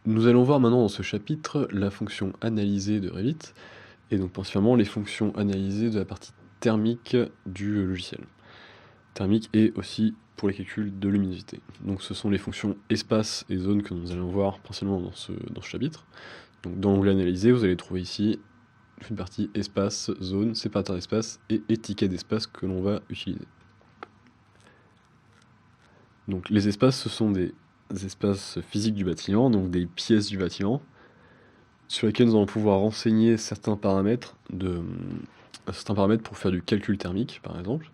Nous allons voir maintenant dans ce chapitre la fonction analysée de Revit, et donc principalement les fonctions analysées de la partie thermique du logiciel. Thermique et aussi pour les calculs de luminosité. Donc ce sont les fonctions espace et zone que nous allons voir principalement dans ce chapitre. Donc dans l'onglet analysé, vous allez trouver ici une partie espace, zone, séparateur d'espace et étiquette d'espace que l'on va utiliser. Donc les espaces, ce sont des espaces physiques du bâtiment, donc des pièces du bâtiment, sur lesquelles nous allons pouvoir renseigner certains paramètres pour faire du calcul thermique, par exemple.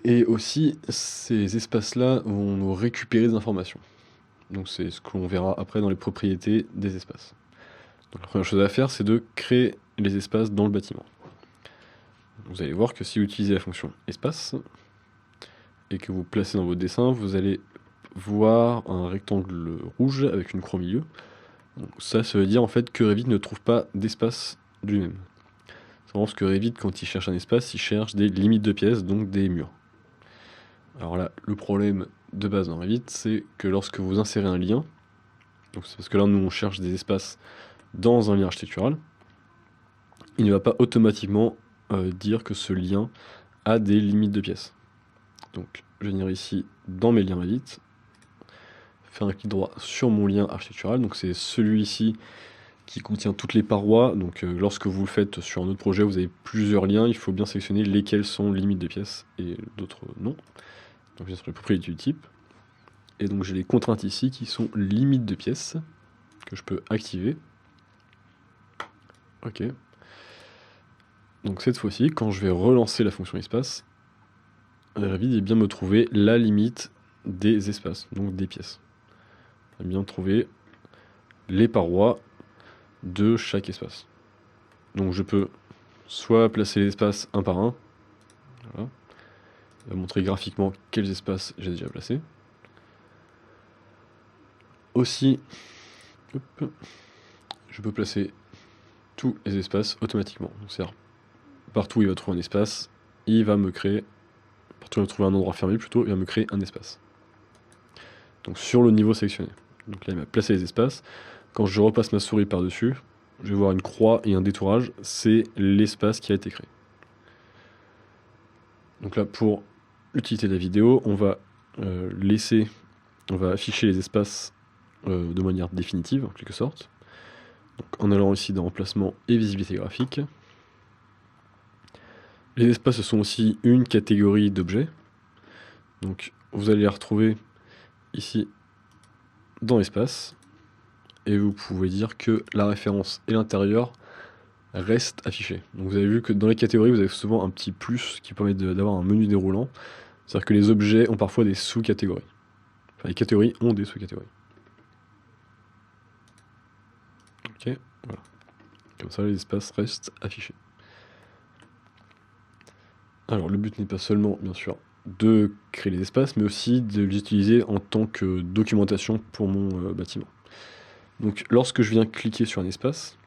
Et aussi, ces espaces-là vont nous récupérer des informations. Donc c'est ce que l'on verra après dans les propriétés des espaces. Donc la première chose à faire, c'est de créer les espaces dans le bâtiment. Vous allez voir que si vous utilisez la fonction espace, et que vous placez dans votre dessin, vous allez voir un rectangle rouge avec une croix au milieu. Donc ça veut dire en fait que Revit ne trouve pas d'espace lui-même. C'est vraiment ce que Revit, quand il cherche un espace, il cherche des limites de pièces, donc des murs. Alors là, le problème de base dans Revit, c'est que lorsque vous insérez un lien, donc c'est parce que là nous on cherche des espaces dans un lien architectural, il ne va pas automatiquement dire que ce lien a des limites de pièces. Donc je vais venir ici dans mes liens Revit, faire un clic droit sur mon lien architectural, donc c'est celui-ci qui contient toutes les parois. Donc lorsque vous le faites sur un autre projet, vous avez plusieurs liens, il faut bien sélectionner lesquels sont limites de pièces et d'autres non. Donc je viens sur les propriétés du type, et donc j'ai les contraintes ici qui sont limites de pièces, que je peux activer. Ok. Donc cette fois-ci, quand je vais relancer la fonction espace, Revit va bien me trouver la limite des espaces, donc des pièces. Il va bien trouver les parois de chaque espace. Donc je peux soit placer les espaces un par un, voilà. Il va montrer graphiquement quels espaces j'ai déjà placés. Aussi, hop, je peux placer tous les espaces automatiquement. C'est-à-dire, partout où il va trouver un espace, il va me créer, partout où il va trouver un endroit fermé plutôt, il va me créer un espace. Donc sur le niveau sélectionné. Donc là il m'a placé les espaces. Quand je repasse ma souris par-dessus, je vais voir une croix et un détourage, c'est l'espace qui a été créé. Donc là pour l'utilité de la vidéo, on va afficher les espaces de manière définitive en quelque sorte. Donc, en allant ici dans emplacement et visibilité graphique. Les espaces sont aussi une catégorie d'objets. Donc vous allez les retrouver ici dans l'espace. Et vous pouvez dire que la référence et l'intérieur restent affichés. Donc vous avez vu que dans les catégories, vous avez souvent un petit plus qui permet d'avoir un menu déroulant. C'est-à-dire que les objets ont parfois des sous-catégories. Enfin, les catégories ont des sous-catégories. Ok, voilà. Comme ça, les espaces restent affichés. Alors, le but n'est pas seulement, bien sûr, de créer les espaces, mais aussi de les utiliser en tant que documentation pour mon bâtiment. Donc, lorsque je viens cliquer sur un espace,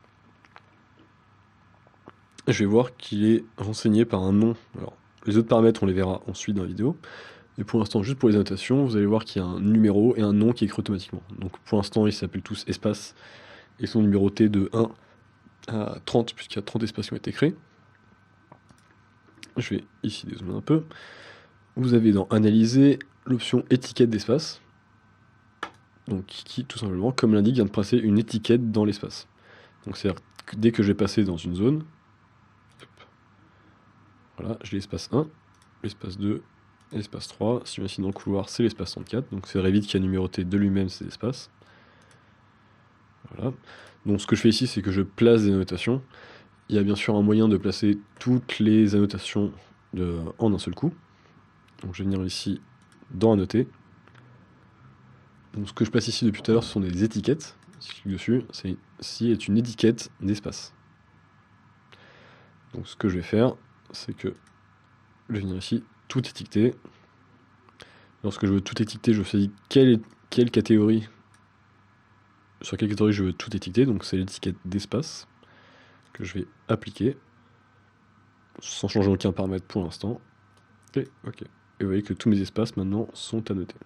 je vais voir qu'il est renseigné par un nom. Alors, les autres paramètres, on les verra ensuite dans la vidéo. Mais pour l'instant, juste pour les annotations, vous allez voir qu'il y a un numéro et un nom qui est écrit automatiquement. Donc, pour l'instant, ils s'appellent tous espaces et sont numérotés de 1 à 30, puisqu'il y a 30 espaces qui ont été créés. Je vais ici dézoomer un peu. Vous avez dans Analyser l'option étiquette d'espace, donc qui tout simplement, comme l'indique, vient de passer une étiquette dans l'espace. Donc c'est-à-dire que dès que je vais passer dans une zone, hop, voilà, j'ai l'espace 1, l'espace 2, l'espace 3. Si je viens ici dans le couloir, c'est l'espace 34. Donc c'est Revit qui a numéroté de lui-même ces espaces. Voilà. Donc ce que je fais ici, c'est que je place des annotations. Il y a bien sûr un moyen de placer toutes les annotations en un seul coup. Donc je vais venir ici dans Annoter. Donc ce que je place ici depuis tout à l'heure, ce sont des étiquettes. Si je clique dessus, ceci est une étiquette d'espace. Donc ce que je vais faire, c'est que je vais venir ici, tout étiqueter. Lorsque je veux tout étiqueter, je choisis quelle catégorie, sur quelle catégorie je veux tout étiqueter. Donc c'est l'étiquette d'espace que je vais appliquer, sans changer aucun paramètre pour l'instant. Et ok. Et vous voyez que tous mes espaces maintenant sont annotés.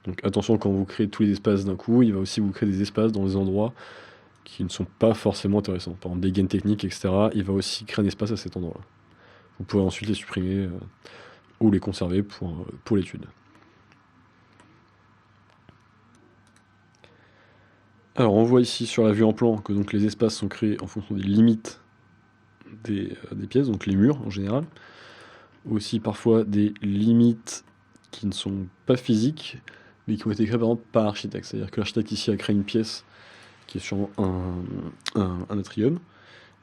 Donc attention, quand vous créez tous les espaces d'un coup, il va aussi vous créer des espaces dans des endroits qui ne sont pas forcément intéressants. Par exemple, des gains techniques, etc. Il va aussi créer un espace à cet endroit-là. Vous pourrez ensuite les supprimer ou les conserver pour l'étude. Alors on voit ici sur la vue en plan que donc les espaces sont créés en fonction des limites des pièces, donc les murs en général. Aussi parfois des limites qui ne sont pas physiques, mais qui ont été créées par exemple par l'architecte. C'est-à-dire que l'architecte ici a créé une pièce qui est sur un atrium,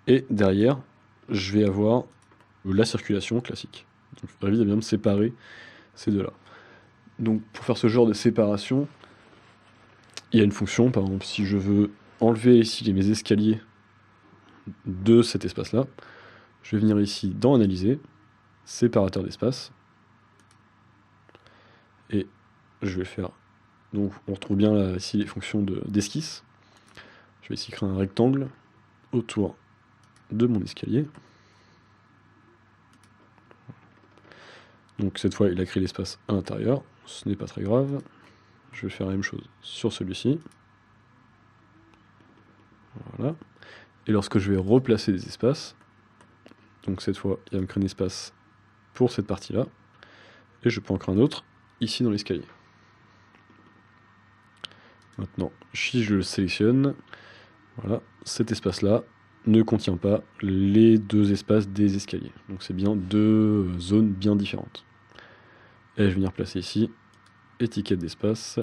et derrière, je vais avoir la circulation classique. Donc il faudrait bien me séparer ces deux-là. Donc pour faire ce genre de séparation, il y a une fonction, par exemple si je veux enlever ici mes escaliers de cet espace-là, je vais venir ici dans Analyser, séparateur d'espace, et je vais faire, donc on retrouve bien là, ici les fonctions d'esquisse. Je vais ici créer un rectangle autour de mon escalier. Donc cette fois il a créé l'espace à l'intérieur, ce n'est pas très grave. Je vais faire la même chose sur celui-ci. Voilà. Et lorsque je vais replacer des espaces, donc cette fois il va me créer un espace pour cette partie-là, et je peux en créer un autre ici dans l'escalier. Maintenant, si je le sélectionne, voilà, cet espace-là ne contient pas les deux espaces des escaliers. Donc c'est bien deux zones bien différentes. Et je vais venir placer ici étiquette d'espace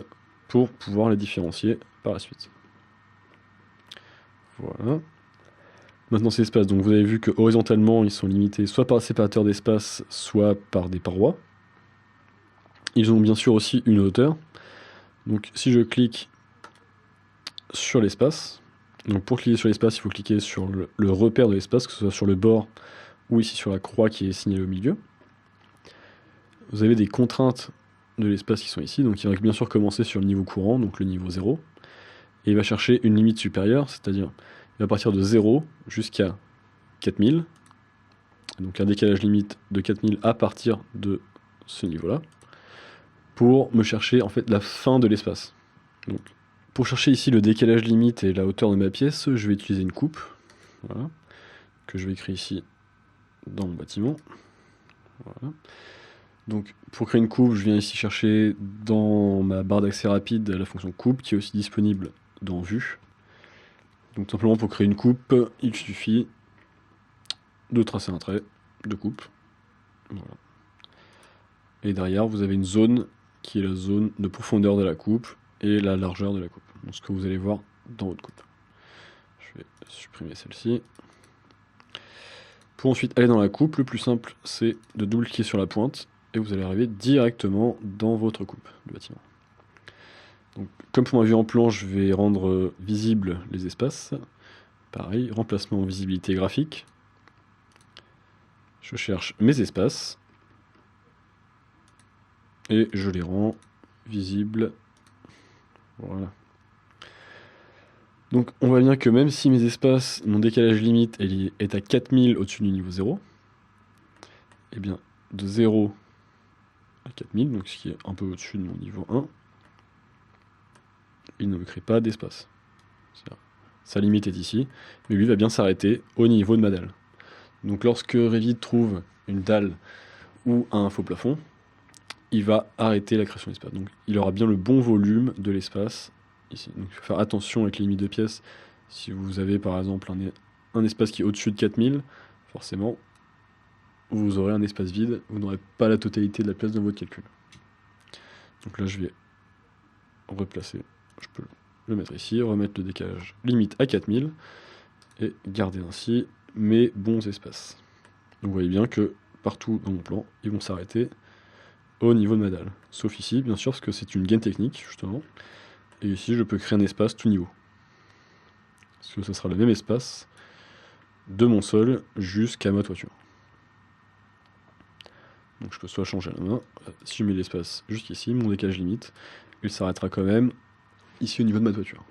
pour pouvoir les différencier par la suite. Voilà. Maintenant ces espaces, donc vous avez vu que horizontalement ils sont limités soit par un séparateur d'espace, soit par des parois. Ils ont bien sûr aussi une hauteur. Donc si je clique sur l'espace, donc pour cliquer sur l'espace, il faut cliquer sur le repère de l'espace, que ce soit sur le bord ou ici sur la croix qui est signalée au milieu. Vous avez des contraintes de l'espace qui sont ici, donc il va bien sûr commencer sur le niveau courant, donc le niveau 0, et il va chercher une limite supérieure, c'est-à-dire il va partir de 0 jusqu'à 4000, donc un décalage limite de 4000 à partir de ce niveau-là, pour me chercher en fait la fin de l'espace. Donc pour chercher ici le décalage limite et la hauteur de ma pièce, je vais utiliser une coupe, voilà, que je vais créer ici dans mon bâtiment. Voilà. Donc pour créer une coupe, je viens ici chercher dans ma barre d'accès rapide la fonction coupe qui est aussi disponible dans Vue. Donc tout simplement pour créer une coupe, il suffit de tracer un trait de coupe. Voilà. Et derrière, vous avez une zone qui est la zone de profondeur de la coupe et la largeur de la coupe. Donc ce que vous allez voir dans votre coupe. Je vais supprimer celle-ci. Pour ensuite aller dans la coupe, le plus simple c'est de double-cliquer sur la pointe et vous allez arriver directement dans votre coupe du bâtiment. Donc, comme pour ma vue en plan, je vais rendre visibles les espaces. Pareil, remplacement en visibilité graphique. Je cherche mes espaces et je les rends visibles. Voilà. Donc on voit bien que même si mes espaces, mon décalage limite est à 4000 au-dessus du niveau 0, et bien de 0 à 4000, donc ce qui est un peu au-dessus de mon niveau 1, il ne me crée pas d'espace. Sa limite est ici, mais lui va bien s'arrêter au niveau de ma dalle. Donc lorsque Revit trouve une dalle ou un faux plafond, il va arrêter la création d'espace. Donc il aura bien le bon volume de l'espace ici. Donc il faut faire attention avec les limites de pièces. Si vous avez par exemple un espace qui est au-dessus de 4000, forcément, vous aurez un espace vide, vous n'aurez pas la totalité de la place dans votre calcul. Donc là je vais replacer, je peux le mettre ici, remettre le décalage limite à 4000, et garder ainsi mes bons espaces. Donc vous voyez bien que partout dans mon plan, ils vont s'arrêter au niveau de ma dalle. Sauf ici, bien sûr, parce que c'est une gaine technique, justement. Et ici, je peux créer un espace tout niveau. Parce que ce sera le même espace de mon sol jusqu'à ma toiture. Donc je peux soit changer à la main, si je mets l'espace jusqu'ici, mon décalage limite, il s'arrêtera quand même ici au niveau de ma toiture.